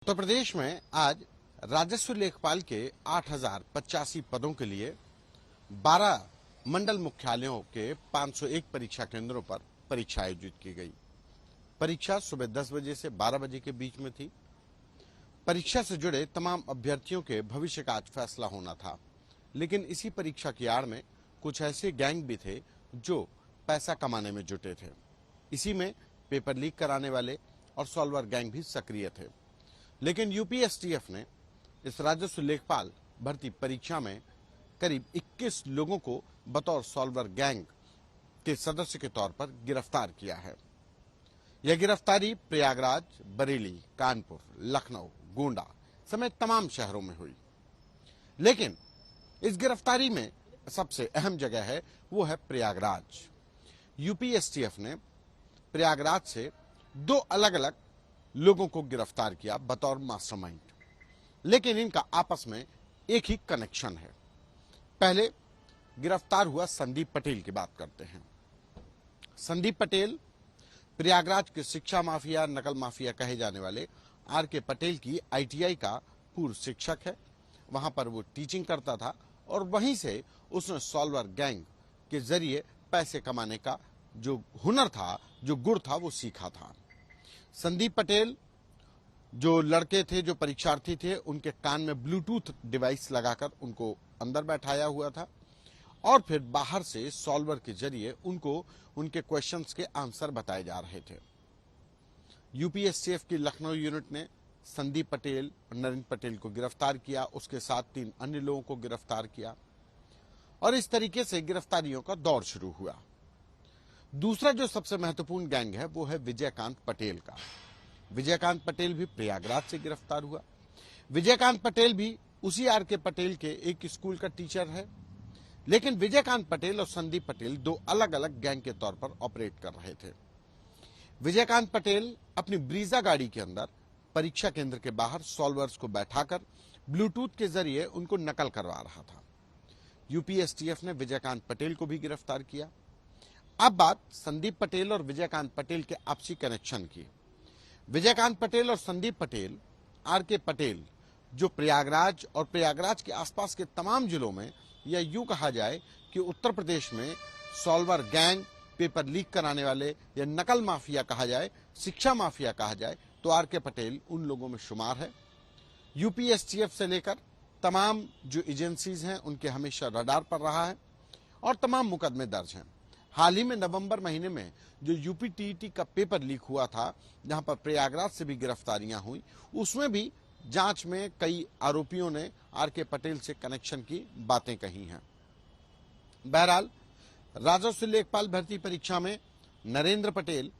उत्तर प्रदेश में आज राजस्व लेखपाल के 8,085 पदों के लिए 12 मंडल मुख्यालयों के 501 परीक्षा केंद्रों पर परीक्षा आयोजित की गई। परीक्षा सुबह 10 बजे से 12 बजे के बीच में थी। परीक्षा से जुड़े तमाम अभ्यर्थियों के भविष्य का आज फैसला होना था, लेकिन इसी परीक्षा की आड़ में कुछ ऐसे गैंग भी थे जो पैसा कमाने में जुटे थे। इसी में पेपर लीक कराने वाले और सॉल्वर गैंग भी सक्रिय थे। लेकिन यूपीएसटीएफ ने इस राजस्व लेखपाल भर्ती परीक्षा में करीब 21 लोगों को बतौर सॉल्वर गैंग के सदस्य के तौर पर गिरफ्तार किया है। यह गिरफ्तारी प्रयागराज, बरेली, कानपुर, लखनऊ, गोंडा समेत तमाम शहरों में हुई। लेकिन इस गिरफ्तारी में सबसे अहम जगह है वो है प्रयागराज। यूपीएसटीएफ ने प्रयागराज से 2 अलग अलग लोगों को गिरफ्तार किया बतौर मास्टरमाइंड, लेकिन इनका आपस में एक ही कनेक्शन है। पहले गिरफ्तार हुआ संदीप पटेल की बात करते हैं। संदीप पटेल प्रयागराज के शिक्षा माफिया, नकल माफिया कहे जाने वाले आर.के. पटेल की आईटीआई का पूर्व शिक्षक है। वहां पर वो टीचिंग करता था और वहीं से उसने सॉल्वर गैंग के जरिए पैसे कमाने का जो हुनर था, जो गुण था, वो सीखा था। संदीप पटेल जो लड़के थे, जो परीक्षार्थी थे, उनके कान में ब्लूटूथ डिवाइस लगाकर उनको अंदर बैठाया हुआ था और फिर बाहर से सॉल्वर के जरिए उनको उनके क्वेश्चंस के आंसर बताए जा रहे थे। यूपीएसटीएफ की लखनऊ यूनिट ने संदीप पटेल और नरेंद्र पटेल को गिरफ्तार किया, उसके साथ 3 अन्य लोगों को गिरफ्तार किया और इस तरीके से गिरफ्तारियों का दौर शुरू हुआ। दूसरा जो सबसे महत्वपूर्ण गैंग है वो है विजयकांत पटेल का। विजयकांत पटेल भी प्रयागराज से गिरफ्तार हुआ। विजयकांत पटेल भी उसी आर.के. पटेल के एक स्कूल का टीचर है, लेकिन विजयकांत पटेल और संदीप पटेल 2 अलग अलग गैंग के तौर पर ऑपरेट कर रहे थे। विजयकांत पटेल अपनी ब्रीजा गाड़ी के अंदर परीक्षा केंद्र के बाहर सॉल्वर्स को बैठाकर ब्लूटूथ के जरिए उनको नकल करवा रहा था। यूपीएसटीएफ ने विजयकांत पटेल को भी गिरफ्तार किया। अब बात संदीप पटेल और विजयकांत पटेल के आपसी कनेक्शन की। विजयकांत पटेल और संदीप पटेल, आर.के. पटेल, जो प्रयागराज और प्रयागराज के आसपास के तमाम जिलों में, या यूं कहा जाए कि उत्तर प्रदेश में सॉल्वर गैंग, पेपर लीक कराने वाले या नकल माफिया कहा जाए, शिक्षा माफिया कहा जाए, तो आर.के. पटेल उन लोगों में शुमार है। यूपीएसटीएफ से लेकर तमाम जो एजेंसीज हैं उनके हमेशा रडार पर रहा है और तमाम मुकदमे दर्ज हैं। हाल ही में नवंबर महीने में जो यूपीटीईटी का पेपर लीक हुआ था, जहां पर प्रयागराज से भी गिरफ्तारियां हुई, उसमें भी जांच में कई आरोपियों ने आर.के. पटेल से कनेक्शन की बातें कही हैं। बहरहाल राजस्व लेखपाल भर्ती परीक्षा में नरेंद्र पटेल,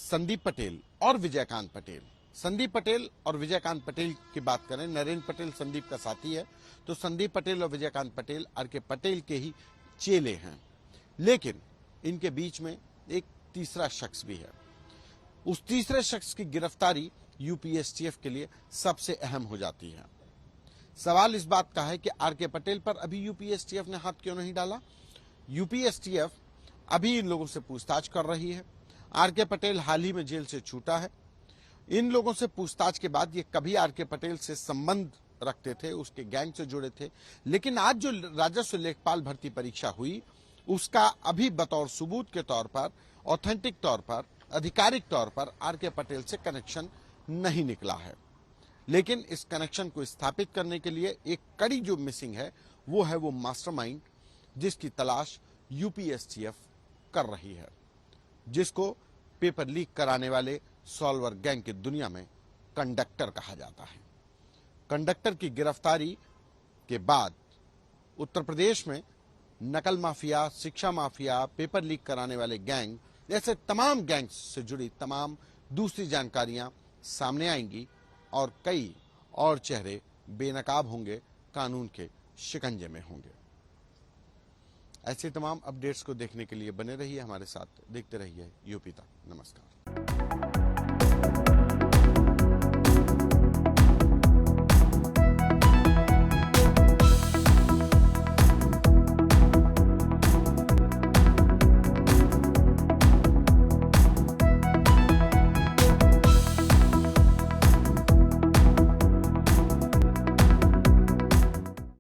संदीप पटेल और विजयकांत पटेल, संदीप पटेल और विजयकांत पटेल की बात करें, नरेंद्र पटेल संदीप का साथी है, तो संदीप पटेल और विजयकांत पटेल आर.के. पटेल के ही चेले हैं। लेकिन इनके बीच में एक तीसरा शख्स भी है। उस तीसरे शख्स की गिरफ्तारी यूपीएसटीएफ के लिए सबसे अहम हो जाती है। सवाल इस बात का है कि आर.के. पटेल पर अभी यूपीएसटीएफ ने हाथ क्यों नहीं डाला? यूपीएसटीएफ अभी इन लोगों से पूछताछ कर रही है। आर.के. पटेल हाल ही में जेल से छूटा है। इन लोगों से पूछताछ के बाद ये कभी आर.के. पटेल से संबंध रखते थे, उसके गैंग से जुड़े थे, लेकिन आज जो राजस्व लेखपाल भर्ती परीक्षा हुई उसका अभी बतौर सबूत के तौर पर, ऑथेंटिक तौर पर, आधिकारिक तौर पर आर.के. पटेल से कनेक्शन नहीं निकला है। लेकिन इस कनेक्शन को स्थापित करने के लिए एक कड़ी जो मिसिंग है वो है वो मास्टरमाइंड, जिसकी तलाश यूपीएसटीएफ कर रही है, जिसको पेपर लीक कराने वाले सॉल्वर गैंग की दुनिया में कंडक्टर कहा जाता है। कंडक्टर की गिरफ्तारी के बाद उत्तर प्रदेश में नकल माफिया, शिक्षा माफिया, पेपर लीक कराने वाले गैंग, ऐसे तमाम गैंग्स से जुड़ी तमाम दूसरी जानकारियां सामने आएंगी और कई और चेहरे बेनकाब होंगे, कानून के शिकंजे में होंगे। ऐसे तमाम अपडेट्स को देखने के लिए बने रहिए हमारे साथ, देखते रहिए यूपी तक। नमस्कार।